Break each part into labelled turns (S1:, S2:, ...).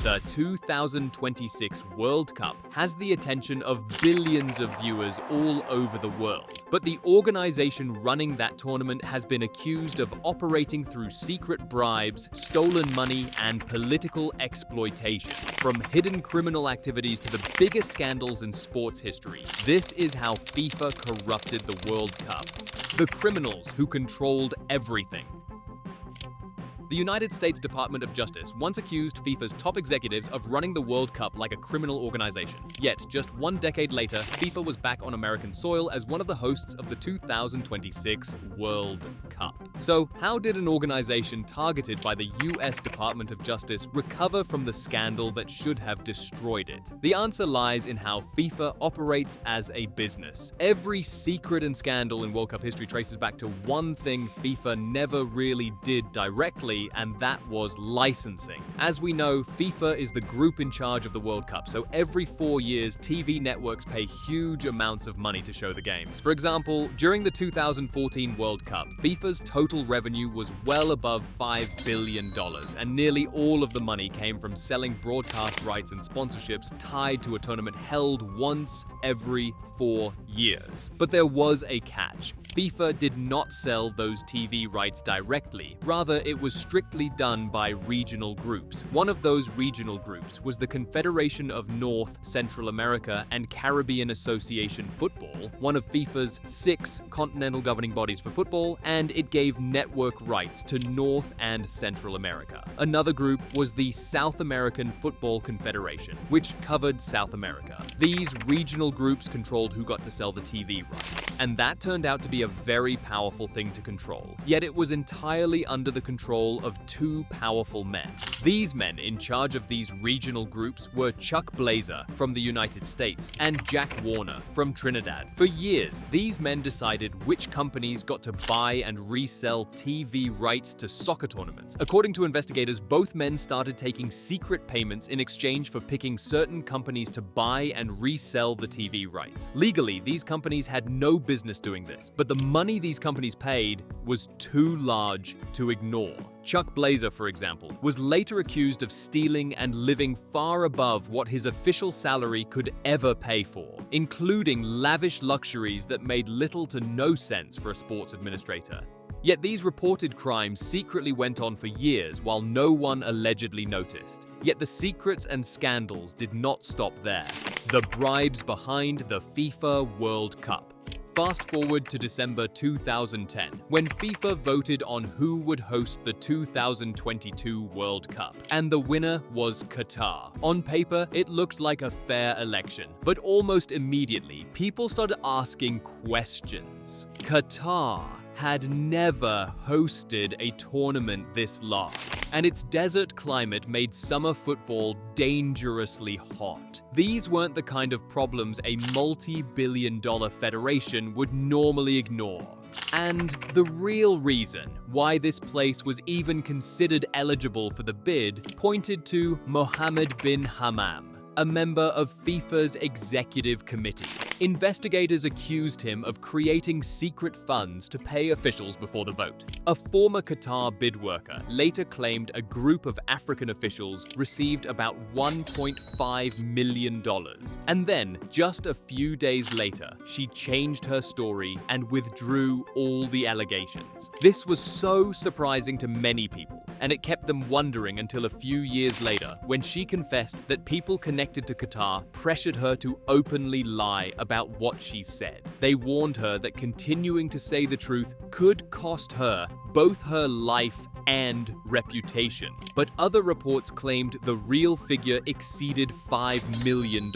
S1: The 2026 World Cup has the attention of billions of viewers all over the world. But the organization running that tournament has been accused of operating through secret bribes, stolen money, and political exploitation. From hidden criminal activities to the biggest scandals in sports history, this is how FIFA corrupted the World Cup. The criminals who controlled everything. The United States Department of Justice once accused FIFA's top executives of running the World Cup like a criminal organization. Yet, just one decade later, FIFA was back on American soil as one of the hosts of the 2026 World Cup. So, how did an organization targeted by the US Department of Justice recover from the scandal that should have destroyed it? The answer lies in how FIFA operates as a business. Every secret and scandal in World Cup history traces back to one thing FIFA never really did directly, and that was licensing. As we know, FIFA is the group in charge of the World Cup, so every 4 years, TV networks pay huge amounts of money to show the games. For example, during the 2014 World Cup, FIFA's total revenue was well above $5 billion, and nearly all of the money came from selling broadcast rights and sponsorships tied to a tournament held once every 4 years. But there was a catch. FIFA did not sell those TV rights directly. Rather, it was strictly done by regional groups. One of those regional groups was the Confederation of North, Central America, and Caribbean Association Football, one of FIFA's 6 continental governing bodies for football, and it gave network rights to North and Central America. Another group was the South American Football Confederation, which covered South America. These regional groups controlled who got to sell the TV rights, and that turned out to be a very powerful thing to control. Yet it was entirely under the control of 2 powerful men. These men in charge of these regional groups were Chuck Blazer from the United States and Jack Warner from Trinidad. For years, these men decided which companies got to buy and resell TV rights to soccer tournaments. According to investigators, both men started taking secret payments in exchange for picking certain companies to buy and resell the TV rights. Legally, these companies had no business doing this, but the money these companies paid was too large to ignore. Chuck Blazer, for example, was later accused of stealing and living far above what his official salary could ever pay for, including lavish luxuries that made little to no sense for a sports administrator. Yet these reported crimes secretly went on for years while no one allegedly noticed. Yet the secrets and scandals did not stop there. The bribes behind the FIFA World Cup. Fast forward to December 2010, when FIFA voted on who would host the 2022 World Cup, and the winner was Qatar. On paper, it looked like a fair election, but almost immediately, people started asking questions. Qatar had never hosted a tournament this large, and its desert climate made summer football dangerously hot. These weren't the kind of problems a multi-billion-dollar federation would normally ignore. And the real reason why this place was even considered eligible for the bid pointed to Mohammed bin Hammam, a member of FIFA's executive committee. Investigators accused him of creating secret funds to pay officials before the vote. A former Qatar bid worker later claimed a group of African officials received about $1.5 million. And then, just a few days later, she changed her story and withdrew all the allegations. This was so surprising to many people, and it kept them wondering until a few years later, when she confessed that people connected to Qatar pressured her to openly lie about what she said. They warned her that continuing to say the truth could cost her both her life and reputation. But other reports claimed the real figure exceeded $5 million,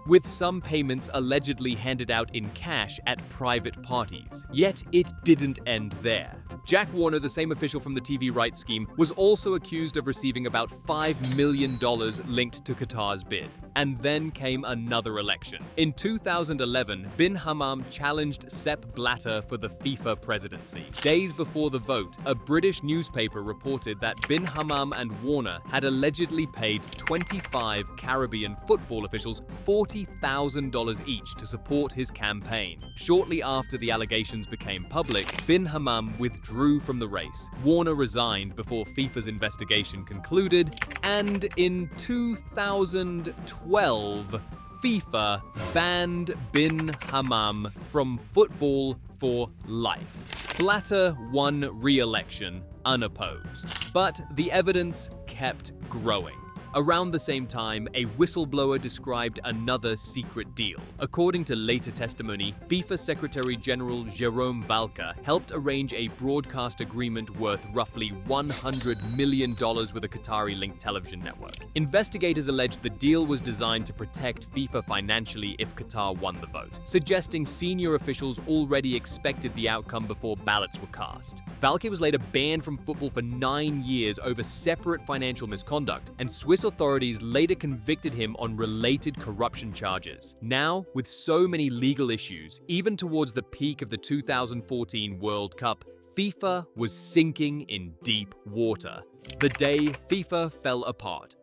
S1: with some payments allegedly handed out in cash at private parties. Yet it didn't end there. Jack Warner, the same official from the TV rights scheme, was also accused of receiving about $5 million linked to Qatar's bid. and then came another election. In 2011, bin Hammam challenged Sepp Blatter for the FIFA presidency. Days before the vote, a British newspaper reported that bin Hammam and Warner had allegedly paid 25 Caribbean football officials $40,000 each to support his campaign. Shortly after the allegations became public, bin Hammam withdrew from the race. Warner resigned before FIFA's investigation concluded, and in 2012, FIFA banned bin Hammam from football for life. Blatter won re-election unopposed, but the evidence kept growing. Around the same time, a whistleblower described another secret deal. According to later testimony, FIFA Secretary General Jerome Valcke helped arrange a broadcast agreement worth roughly $100 million with a Qatari-linked television network. Investigators allege the deal was designed to protect FIFA financially if Qatar won the vote, suggesting senior officials already expected the outcome before ballots were cast. Valcke was later banned from football for 9 years over separate financial misconduct, and Swiss authorities later convicted him on related corruption charges. Now, with so many legal issues, even towards the peak of the 2014 World Cup, FIFA was sinking in deep water. The day FIFA fell apart.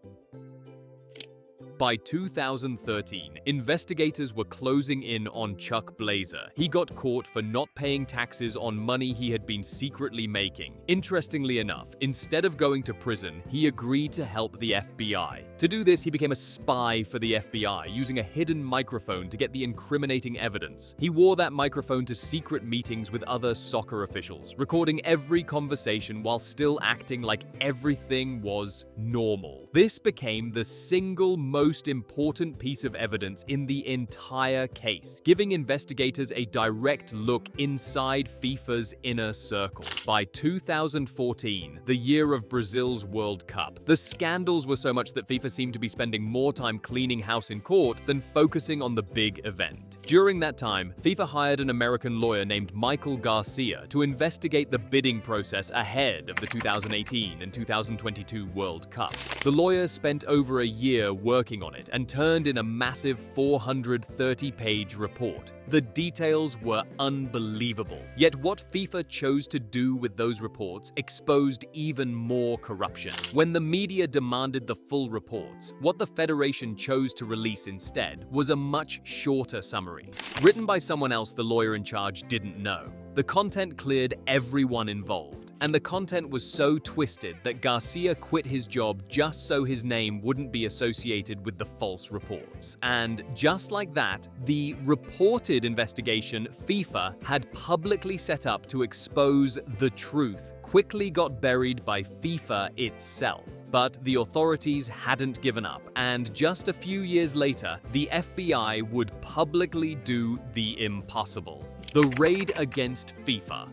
S1: By 2013, investigators were closing in on Chuck Blazer. He got caught for not paying taxes on money he had been secretly making. Interestingly enough, instead of going to prison, he agreed to help the FBI. To do this, he became a spy for the FBI, using a hidden microphone to get the incriminating evidence. He wore that microphone to secret meetings with other soccer officials, recording every conversation while still acting like everything was normal. This became the single most important piece of evidence in the entire case, giving investigators a direct look inside FIFA's inner circle. By 2014, the year of Brazil's World Cup, the scandals were so much that FIFA seemed to be spending more time cleaning house in court than focusing on the big event. During that time, FIFA hired an American lawyer named Michael Garcia to investigate the bidding process ahead of the 2018 and 2022 World Cup. The lawyer spent over a year working on it and turned in a massive 430-page report. The details were unbelievable. Yet what FIFA chose to do with those reports exposed even more corruption. When the media demanded the full reports, what the Federation chose to release instead was a much shorter summary. Written by someone else the lawyer in charge didn't know. The content cleared everyone involved, and the content was so twisted that Garcia quit his job just so his name wouldn't be associated with the false reports. And just like that, the reported investigation FIFA had publicly set up to expose the truth quickly got buried by FIFA itself. But the authorities hadn't given up, and just a few years later, the FBI would publicly do the impossible: the raid against FIFA.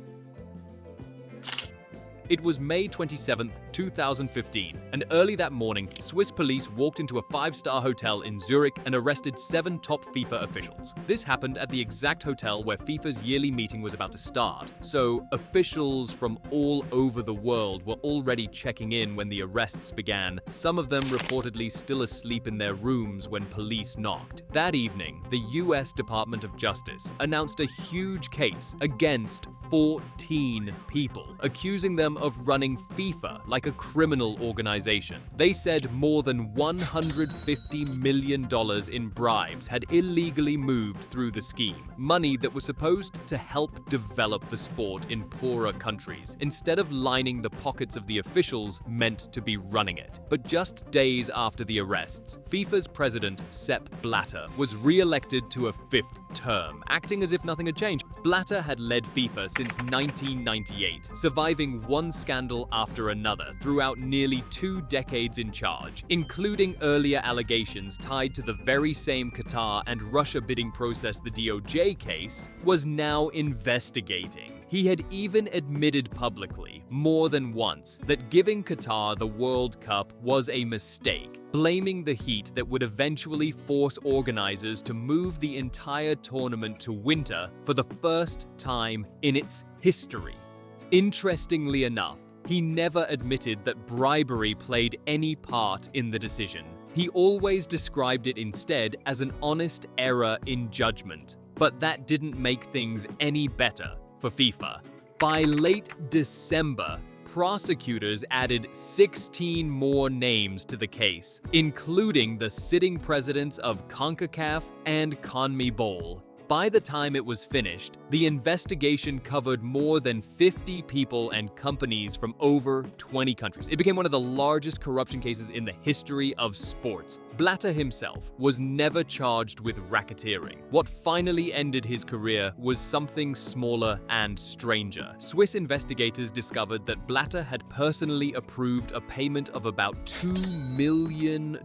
S1: It was May 27, 2015, and early that morning, Swiss police walked into a 5-star hotel in Zurich and arrested 7 top FIFA officials. This happened at the exact hotel where FIFA's yearly meeting was about to start, so officials from all over the world were already checking in when the arrests began, some of them reportedly still asleep in their rooms when police knocked. That evening, the US Department of Justice announced a huge case against 14 people, accusing them of running FIFA like a criminal organization. They said more than $150 million in bribes had illegally moved through the scheme, money that was supposed to help develop the sport in poorer countries, instead of lining the pockets of the officials meant to be running it. But just days after the arrests, FIFA's president, Sepp Blatter, was re-elected to a 5th term, acting as if nothing had changed. Blatter had led FIFA since 1998, surviving one scandal after another throughout nearly 2 decades in charge, including earlier allegations tied to the very same Qatar and Russia bidding process the DOJ case was now investigating. He had even admitted publicly, more than once, that giving Qatar the World Cup was a mistake, blaming the heat that would eventually force organizers to move the entire tournament to winter for the first time in its history. Interestingly enough, He never admitted that bribery played any part in the decision. He always described it instead as an honest error in judgment. But that didn't make things any better for FIFA. By late December, prosecutors added 16 more names to the case, including the sitting presidents of CONCACAF and CONMEBOL. By the time it was finished, the investigation covered more than 50 people and companies from over 20 countries. It became one of the largest corruption cases in the history of sports. Blatter himself was never charged with racketeering. What finally ended his career was something smaller and stranger. Swiss investigators discovered that Blatter had personally approved a payment of about $2 million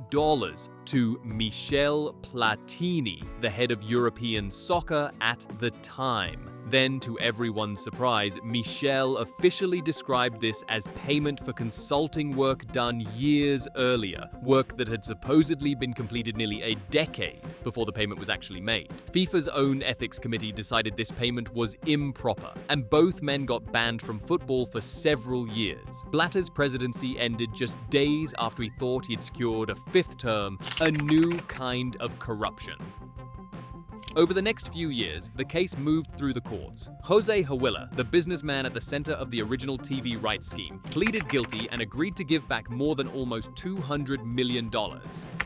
S1: to Michel Platini, the head of European soccer at the time. Then, to everyone's surprise, Michel officially described this as payment for consulting work done years earlier, work that had supposedly been completed nearly a decade before the payment was actually made. FIFA's own ethics committee decided this payment was improper, and both men got banned from football for several years. Blatter's presidency ended just days after he thought he'd secured a fifth term, a new kind of corruption. Over the next few years, the case moved through the courts. Jose Huila, the businessman at the center of the original TV rights scheme, pleaded guilty and agreed to give back more than almost $200 million.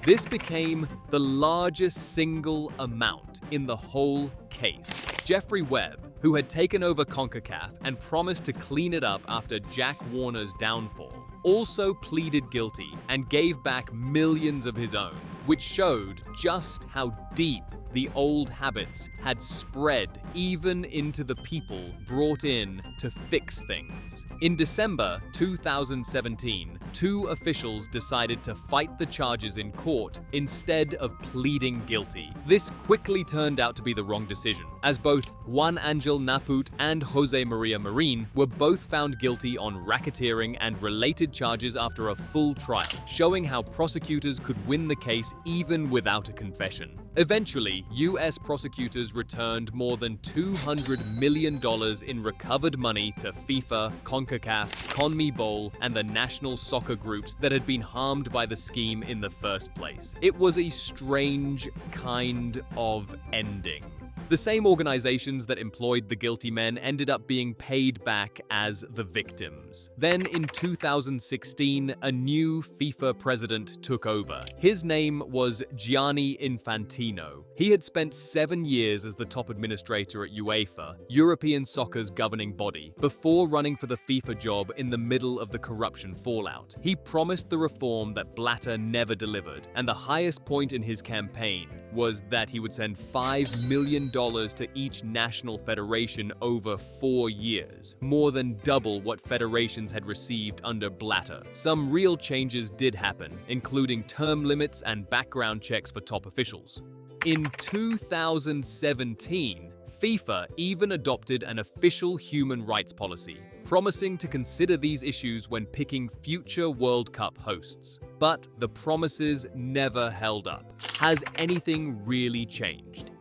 S1: This became the largest single amount in the whole case. Jeffrey Webb, who had taken over CONCACAF and promised to clean it up after Jack Warner's downfall, also pleaded guilty and gave back millions of his own, which showed just how deep the old habits had spread even into the people brought in to fix things. In December 2017, two officials decided to fight the charges in court instead of pleading guilty. This quickly turned out to be the wrong decision, as both Juan Angel Naput and Jose Maria Marin were both found guilty on racketeering and related charges after a full trial, showing how prosecutors could win the case even without a confession. Eventually, US prosecutors returned more than $200 million in recovered money to FIFA, CONCACAF, CONMEBOL, and the national soccer groups that had been harmed by the scheme in the first place. It was a strange kind of ending. The same organizations that employed the guilty men ended up being paid back as the victims. Then in 2016, a new FIFA president took over. His name was Gianni Infantino. He had spent 7 years as the top administrator at UEFA, European soccer's governing body, before running for the FIFA job in the middle of the corruption fallout. He promised the reform that Blatter never delivered, and the highest point in his campaign was that he would send $5 million to each national federation over 4 years, more than double what federations had received under Blatter. Some real changes did happen, including term limits and background checks for top officials. In 2017, FIFA even adopted an official human rights policy, promising to consider these issues when picking future World Cup hosts. But the promises never held up. Has anything really changed?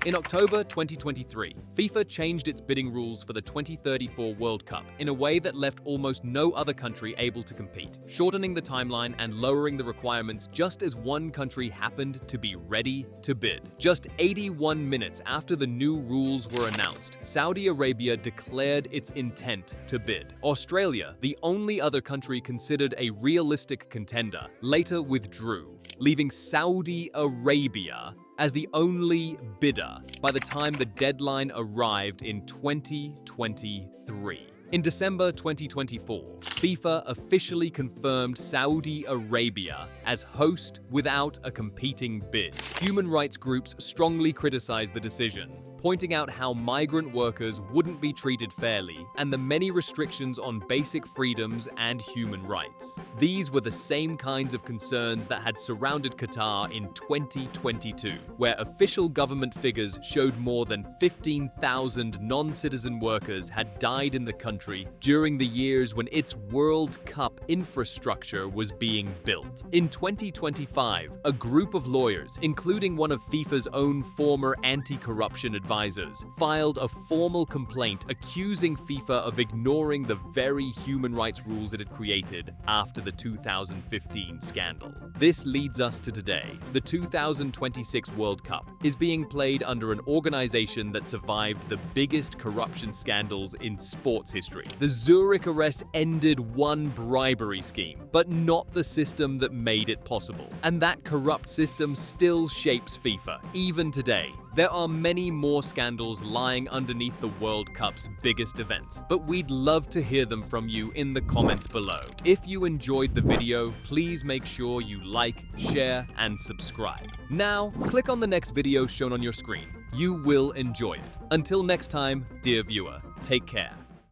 S1: In October 2023, FIFA changed its bidding rules for the 2034 World Cup in a way that left almost no other country able to compete, shortening the timeline and lowering the requirements just as one country happened to be ready to bid. Just 81 minutes after the new rules were announced, Saudi Arabia declared its intent to bid. Australia, the only other country considered a realistic contender, later withdrew, leaving Saudi Arabia as the only bidder by the time the deadline arrived in 2023. In December 2024, FIFA officially confirmed Saudi Arabia as host without a competing bid. Human rights groups strongly criticized the decision, pointing out how migrant workers wouldn't be treated fairly and the many restrictions on basic freedoms and human rights. These were the same kinds of concerns that had surrounded Qatar in 2022, where official government figures showed more than 15,000 non-citizen workers had died in the country during the years when its World Cup infrastructure was being built. In 2025, a group of lawyers, including one of FIFA's own former anti-corruption advisors, advisors filed a formal complaint accusing FIFA of ignoring the very human rights rules it had created after the 2015 scandal. This leads us to today. The 2026 World Cup is being played under an organization that survived the biggest corruption scandals in sports history. The Zurich arrest ended one bribery scheme, but not the system that made it possible. And that corrupt system still shapes FIFA, even today. There are many more scandals lying underneath the World Cup's biggest events, but we'd love to hear them from you in the comments below. If you enjoyed the video, please make sure you like, share, and subscribe. Now, click on the next video shown on your screen. You will enjoy it. Until next time, dear viewer, take care.